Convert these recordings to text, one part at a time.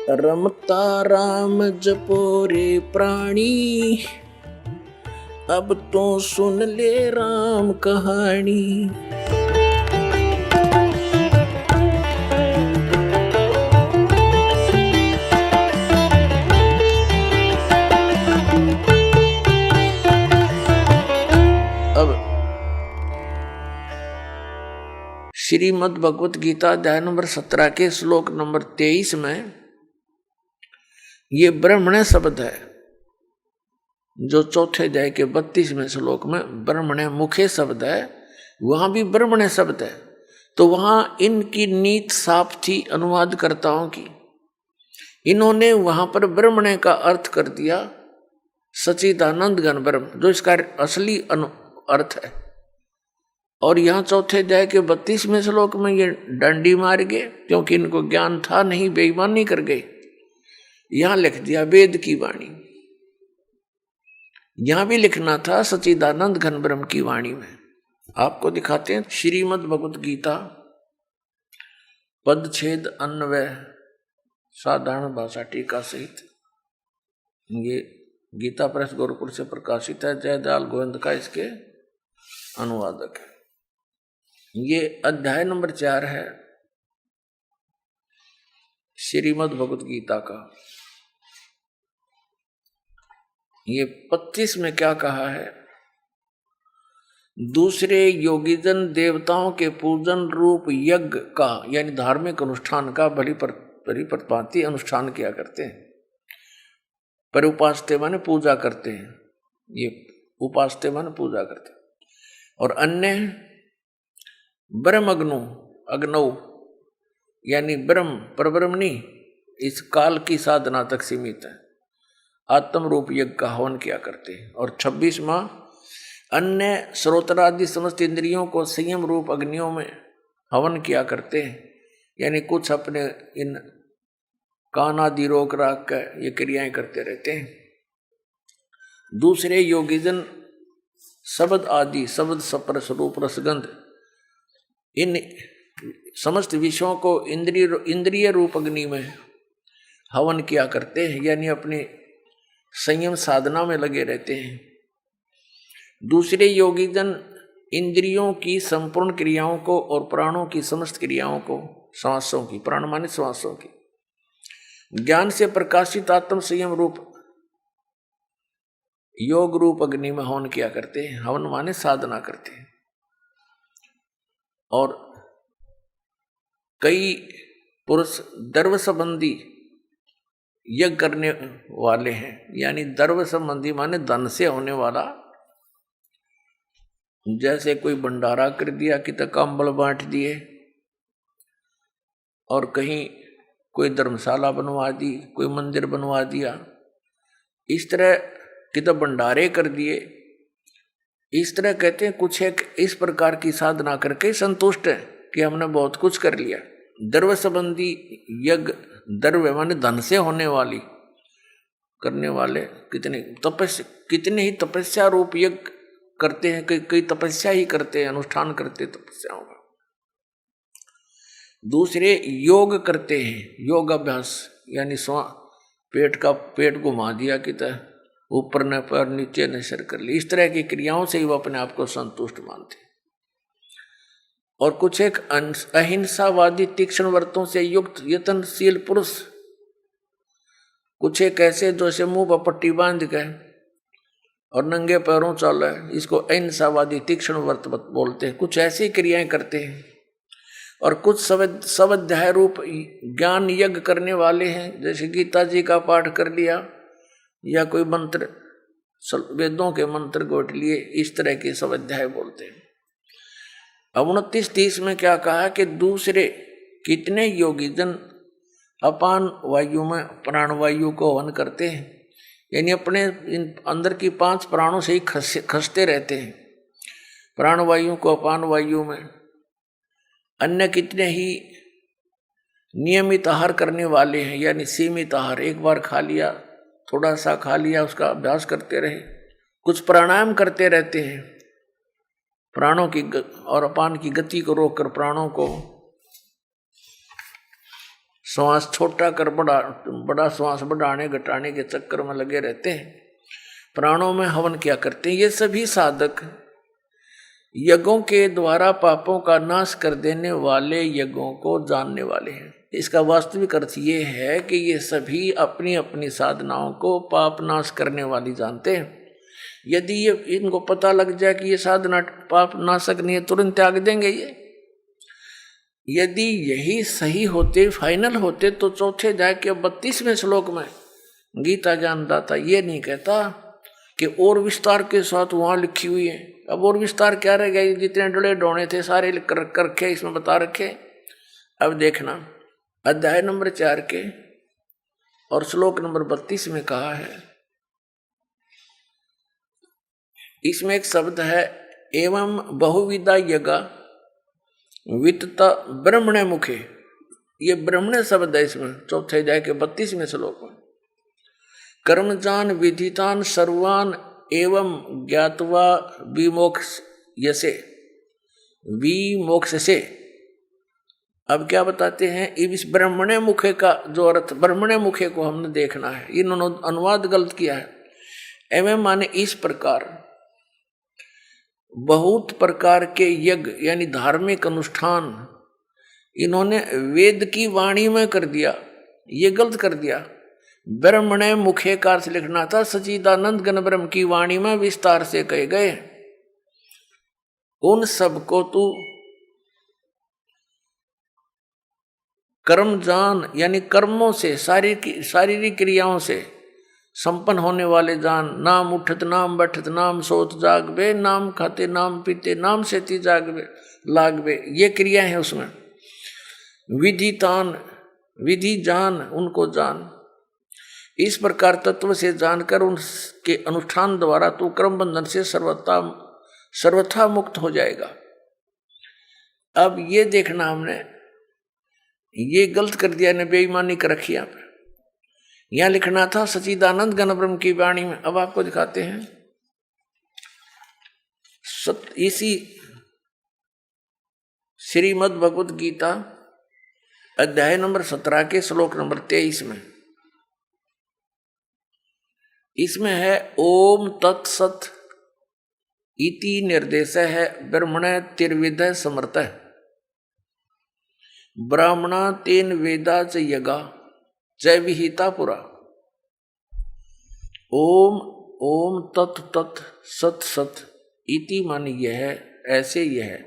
रमता राम जपो रे प्राणी, अब तो सुन ले राम कहानी। अब श्रीमद् भगवत गीता अध्याय नंबर 17 के श्लोक नंबर 23 में ये ब्रह्मण्य शब्द है, जो चौथे अध्याय के 32वें श्लोक में ब्रह्मण्य मुखे शब्द है, वहां भी ब्रह्मण्य शब्द है। तो वहां इनकी नीत साफ थी अनुवादकर्ताओं की, इन्होंने वहां पर ब्रह्मण्य का अर्थ कर दिया सच्चिदानंद घन ब्रह्म, जो इसका असली अर्थ है। और यहाँ चौथे अध्याय के 32वें श्लोक में ये डंडी मार गए, क्योंकि इनको ज्ञान था नहीं, बेईमानी कर गए। यहां लिख दिया वेद की वाणी, यहां भी लिखना था सच्चिदानंद घन ब्रह्म की वाणी में। आपको दिखाते हैं श्रीमद् भगवत गीता पदच्छेद अन्वय साधारण भाषा टीका सहित। ये गीता प्रेस गोरखपुर से प्रकाशित है, जयदयाल गोविंद का इसके अनुवादक है। ये अध्याय नंबर 4 है श्रीमद् भगवत गीता का। ये 25 में क्या कहा है? दूसरे योगीजन देवताओं के पूजन रूप यज्ञ का, यानी धार्मिक अनुष्ठान का भली प्रतिभांति अनुष्ठान किया करते हैं। पर उपासते माने पूजा करते हैं, ये उपासते माने पूजा करते हैं। और अन्य ब्रह्म अग्नौ यानी ब्रह्म परब्रह्मणी इस काल की साधना तक सीमित है, आत्म रूप यज्ञ का हवन किया करते हैं। और 26वां अन्य श्रोत्रादि समस्त इंद्रियों को संयम रूप अग्नियों में हवन किया करते हैं, यानी कुछ अपने इन कान आदि रोक राख कर ये क्रियाएं करते रहते हैं। दूसरे योगीजन शब्द आदि शब्द स्पर्श रूप रसगंध इन समस्त विषयों को इंद्रिय रूप अग्नि में हवन किया करते हैं, यानी अपने संयम साधना में लगे रहते हैं। दूसरे योगीजन इंद्रियों की संपूर्ण क्रियाओं को और प्राणों की समस्त क्रियाओं को, श्वासों की, प्राण माने श्वासों की, ज्ञान से प्रकाशित आत्म संयम रूप योग रूप अग्नि में हवन किया करते हैं। हवन माने साधना करते हैं। और कई पुरुष द्रव्य संबंधी यज्ञ करने वाले हैं, यानी द्रव्य संबंधी माने धन से होने वाला। जैसे कोई भंडारा कर दिया, कि तो कंबल बांट दिए, और कहीं कोई धर्मशाला बनवा दी, कोई मंदिर बनवा दिया, इस तरह कि तो भंडारे कर दिए। इस तरह कहते हैं कुछ एक इस प्रकार की साधना करके संतुष्ट है कि हमने बहुत कुछ कर लिया। द्रव्य संबंधी यज्ञ, द्रव्य माने धन से होने वाली करने वाले कितने ही तपस्या रूप यज्ञ करते हैं, कई तपस्या ही करते हैं, अनुष्ठान करते तपस्याओं का। दूसरे योग करते हैं, योग अभ्यास, यानी पेट घुमा दिया कि ऊपर न पर नीचे न सर कर ली, इस तरह की क्रियाओं से ही वो अपने आप को संतुष्ट मानते हैं। और कुछ एक अहिंसावादी तीक्ष्ण व्रतों से युक्त यत्नशील पुरुष, कुछ एक ऐसे जो से मुंह पर पट्टी बांध के और नंगे पैरों चले, इसको अहिंसावादी तीक्ष्ण व्रत बोलते हैं। कुछ ऐसी क्रियाएं करते हैं। और कुछ स्वाध्याय रूप ज्ञान यज्ञ करने वाले हैं, जैसे गीता जी का पाठ कर लिया, या कोई मंत्र, वेदों के मंत्र गोट लिए, इस तरह के स्वाध्याय बोलते हैं। अब 29-30 में क्या कहा कि दूसरे कितने योगीजन अपान वायु में प्राणवायु को हवन करते हैं, यानी अपने अंदर की 5 प्राणों से ही खसते रहते हैं, प्राणवायु को अपान वायु में। अन्य कितने ही नियमित आहार करने वाले हैं, यानी सीमित आहार, एक बार खा लिया, थोड़ा सा खा लिया, उसका अभ्यास करते रहे। कुछ प्राणायाम करते रहते हैं, प्राणों की और अपान की गति को रोककर प्राणों को श्वास छोटा कर बड़ा बड़ा श्वास बढ़ाने घटाने के चक्कर में लगे रहते हैं, प्राणों में हवन क्या करते हैं। ये सभी साधक यज्ञों के द्वारा पापों का नाश कर देने वाले यज्ञों को जानने वाले हैं। इसका वास्तविक अर्थ ये है कि ये सभी अपनी अपनी साधनाओं को पाप नाश करने वाली जानते हैं। यदि ये इनको पता लग जाए कि ये साधना पाप नाशक नहीं है, तुरंत त्याग देंगे ये। यदि यही सही होते, फाइनल होते, तो चौथे अध्याय के 32वें श्लोक में गीता ज्ञानदाता ये नहीं कहता कि और विस्तार के साथ वहां लिखी हुई है। अब और विस्तार क्या रह गया, जितने डले डोने थे सारे लिख कर रखे, इसमें बता रखे। अब देखना अध्याय नंबर 4 के और श्लोक नंबर 32 में कहा है, इसमें एक शब्द है एवं बहुविधा यज्ञा वित्ता ब्रह्मणे मुखे। ये ब्रह्मणे शब्द है इसमें चौथे अध्याय के 32वें श्लोक में। कर्मजान विधितान सर्वान एवं ज्ञातवा विमोक्ष यसे विमोक्ष से। अब क्या बताते हैं, इस ब्रह्मणे मुखे का जो अर्थ, ब्रह्मणे मुखे को हमने देखना है, इन्होंने अनुवाद गलत किया है। एवं माने इस प्रकार, बहुत प्रकार के यज्ञ यानी धार्मिक अनुष्ठान इन्होंने वेद की वाणी में कर दिया, ये गलत कर दिया। ब्रह्मणे मुखे का अर्थ लिखना था सच्चिदानंद घन ब्रह्म की वाणी में विस्तार से कहे गए। उन सब को तू कर्म जान यानी कर्मों से, शारीरिक क्रियाओं से संपन्न होने वाले जान। नाम उठत नाम बैठत नाम सोत जागबे, नाम खाते नाम पीते नाम सेती जागबे लागबे, ये क्रिया है उसमें। विधितान विधि जान, उनको जान। इस प्रकार तत्व से जानकर उनके अनुष्ठान द्वारा तू कर्म बंधन से सर्वथा मुक्त हो जाएगा। अब ये देखना, हमने ये गलत कर दिया, ने बेईमानी कर रखी यहाँ पर। यहां लिखना था सच्चिदानंद घन ब्रह्म की वाणी में। अब आपको दिखाते हैं इसी श्रीमद् भगवत गीता अध्याय नंबर 17 के श्लोक नंबर 23 में। इसमें है ओम तत्सत इति निर्देश है ब्रह्मणे तिर्विध समर्थ ब्राह्मणा तेन वेदा च यगा च विहिता पुरा। ओम ओम तत् तत् सत सत इति माने यह है, ऐसे यह है।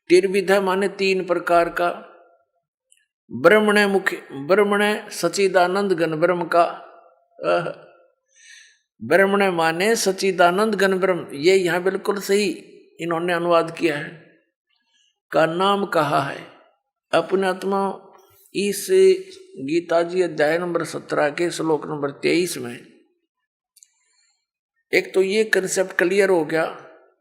तिर्विध माने 3 प्रकार का। ब्रह्मणे मुख्य, ब्रह्मणे सच्चिदानंद घन ब्रह्म का, ब्रह्मणे माने सच्चिदानंद घन ब्रह्म, ये यहाँ बिल्कुल सही इन्होंने अनुवाद किया है, का नाम कहा है अपने आत्मा। इस गीता जी अध्याय नंबर 17 के श्लोक नंबर 23 में एक तो ये कंसेप्ट क्लियर हो गया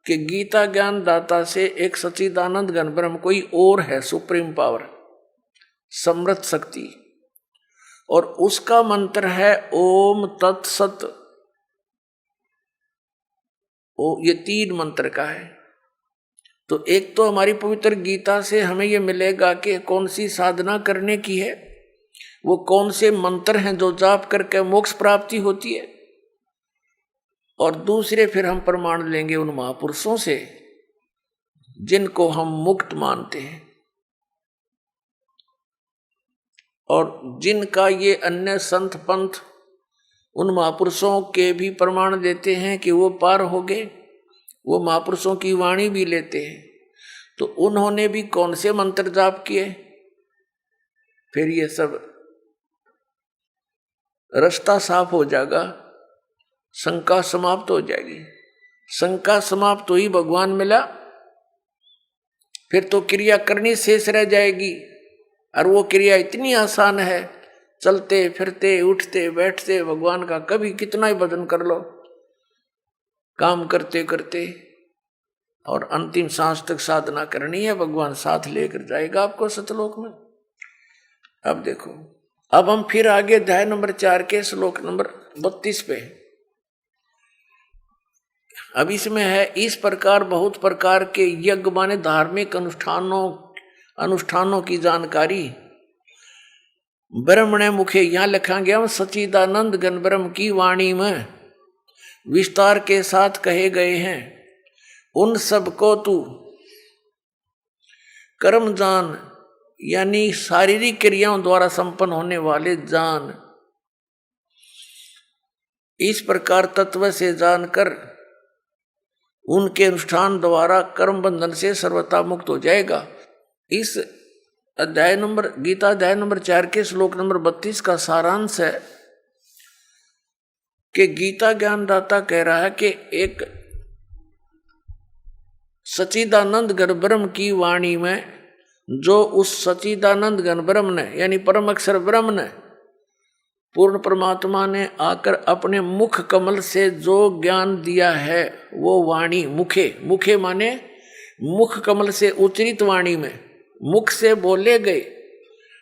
कि गीता ज्ञान दाता से एक सच्चिदानंद घन ब्रह्म कोई और है, सुप्रीम पावर, समृद्ध शक्ति, और उसका मंत्र है ओम तत्सत। ये 3 मंत्र का है। तो एक तो हमारी पवित्र गीता से हमें ये मिलेगा कि कौन सी साधना करने की है, वो कौन से मंत्र हैं जो जाप करके मोक्ष प्राप्ति होती है, और दूसरे फिर हम प्रमाण लेंगे उन महापुरुषों से जिनको हम मुक्त मानते हैं और जिनका ये अन्य संत पंथ उन महापुरुषों के भी प्रमाण देते हैं कि वो पार हो गए, वो महापुरुषों की वाणी भी लेते हैं। तो उन्होंने भी कौन से मंत्र जाप किए, फिर ये सब रास्ता साफ हो जाएगा, शंका समाप्त हो जाएगी। शंका समाप्त हुई, भगवान मिला, फिर तो क्रिया करनी शेष रह जाएगी। और वो क्रिया इतनी आसान है, चलते फिरते उठते बैठते भगवान का कभी कितना ही भजन कर लो, काम करते करते, और अंतिम सांस तक साधना करनी है, भगवान साथ लेकर जाएगा आपको सतलोक में। अब देखो, अब हम फिर आगे अध्याय नंबर 4 के श्लोक नंबर 32 पे। अब इसमें है इस प्रकार बहुत प्रकार के यज्ञ माने धार्मिक अनुष्ठानों की जानकारी ब्रह्मणे मुखे, यहां लिखा गया सच्चिदानंद घन ब्रह्म की वाणी में विस्तार के साथ कहे गए हैं। उन सब को तू कर्म जान, यानी शारीरिक क्रियाओं द्वारा संपन्न होने वाले जान। इस प्रकार तत्व से जानकर उनके अनुष्ठान द्वारा कर्म बंधन से सर्वथा मुक्त हो जाएगा। इस अध्याय नंबर गीता अध्याय नंबर 4 के श्लोक नंबर 32 का सारांश है कि गीता ज्ञानदाता कह रहा है कि एक सच्चिदानंद घन ब्रह्म की वाणी में, जो उस सच्चिदानंद घन ब्रह्म ने यानी परम अक्षर ब्रह्म ने, पूर्ण परमात्मा ने आकर अपने मुख कमल से जो ज्ञान दिया है, वो वाणी मुखे, मुखे माने मुख कमल से उच्चरित वाणी में, मुख से बोले गए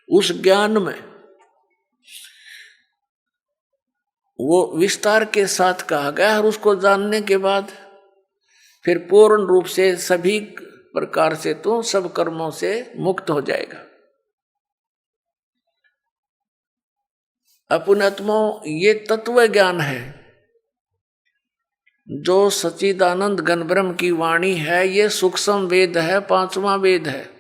उस ज्ञान में वो विस्तार के साथ कहा गया। और उसको जानने के बाद फिर पूर्ण रूप से सभी प्रकार से तो सब कर्मों से मुक्त हो जाएगा। अपनात्मा ये तत्व ज्ञान है जो सच्चिदानंद घन ब्रह्म की वाणी है। ये सूक्ष्म वेद है, 5वां वेद है,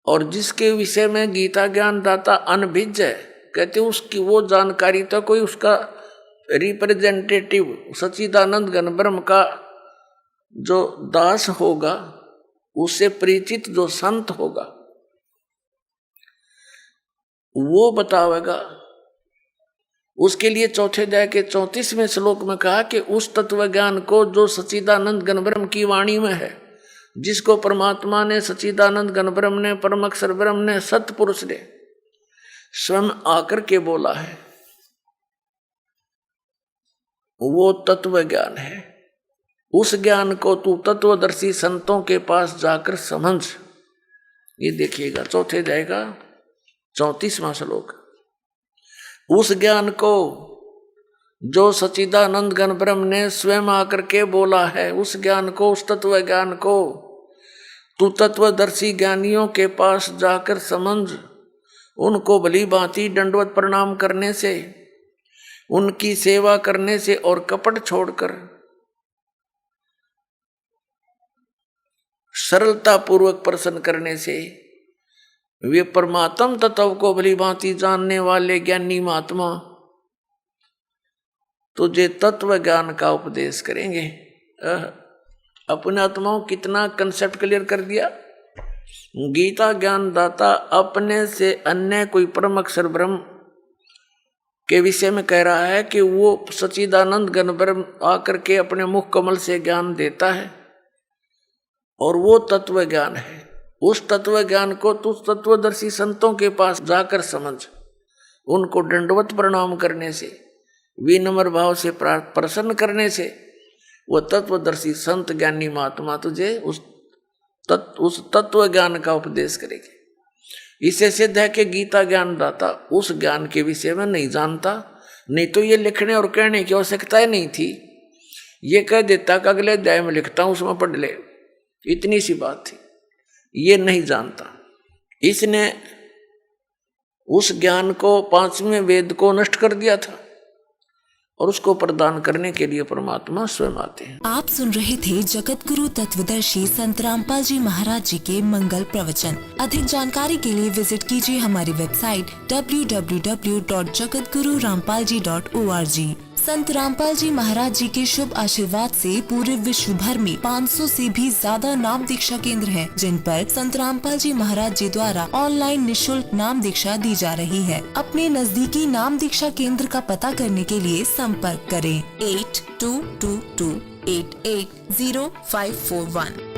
और जिसके विषय में गीता ज्ञान दाता अनभिज्ञ है, कहते उसकी वो जानकारी तो कोई उसका रिप्रेजेंटेटिव सच्चिदानंद घन ब्रह्म का जो दास होगा, उससे परिचित जो संत होगा, वो बतावेगा। उसके लिए चौथे अध्याय के 34वें श्लोक में कहा कि उस तत्व ज्ञान को जो सच्चिदानंद घन ब्रह्म की वाणी में है, जिसको परमात्मा ने, सच्चिदानंद घन ब्रह्म ने, परम अक्षर ब्रह्म ने, सतपुरुष ने स्वयं आकर के बोला है, वो तत्व ज्ञान है। उस ज्ञान को तू तत्वदर्शी संतों के पास जाकर समझ। ये देखिएगा चौथे अध्याय का 34वां श्लोक। उस ज्ञान को जो सच्चिदानंद घन ब्रह्म ने स्वयं आकर के बोला है, उस ज्ञान को, उस तत्व ज्ञान को तू तत्वदर्शी ज्ञानियों के पास जाकर समझ। उनको भली भांति दंडवत प्रणाम करने से, उनकी सेवा करने से और कपट छोड़कर सरलता पूर्वक प्रसन्न करने से वे परमात्म तत्व को भली भांति जानने वाले ज्ञानी महात्मा तुझे तत्व ज्ञान का उपदेश करेंगे। अपने आत्माओं कितना कंसेप्ट क्लियर कर दिया। गीता ज्ञान दाता अपने से अन्य कोई परम अक्षर ब्रह्म के विषय में कह रहा है कि वो सच्चिदानंद घन ब्रह्म आकर के अपने मुख कमल से ज्ञान देता है, और वो तत्व ज्ञान है। उस तत्व ज्ञान को तू तत्वदर्शी संतों के पास जाकर समझ। उनको दंडवत प्रणाम करने से, विनम्र भाव से प्रसन्न करने से वो तत्वदर्शी संत ज्ञानी महात्मा तुझे उस तत्व ज्ञान का उपदेश करेंगे। इसे सिद्ध है कि गीता ज्ञान दाता उस ज्ञान के विषय में नहीं जानता, नहीं तो ये लिखने और कहने की आवश्यकता ही नहीं थी। ये कह देता कि अगले अध्याय में लिखता हूं, उसमें पढ़ ले, इतनी सी बात थी। ये नहीं जानता, इसने उस ज्ञान को, 5वें वेद को नष्ट कर दिया था, और उसको प्रदान करने के लिए परमात्मा स्वयं आते हैं। आप सुन रहे थे जगत गुरु तत्वदर्शी संत रामपाल जी महाराज जी के मंगल प्रवचन। अधिक जानकारी के लिए विजिट कीजिए हमारी वेबसाइट www.jagatgururampalji.org। संत रामपाल जी महाराज जी के शुभ आशीर्वाद से पूरे विश्व भर में 500 से भी ज्यादा नाम दीक्षा केंद्र हैं, जिन पर संत रामपाल जी महाराज जी द्वारा ऑनलाइन निशुल्क नाम दीक्षा दी जा रही है। अपने नजदीकी नाम दीक्षा केंद्र का पता करने के लिए संपर्क करें 8222880541।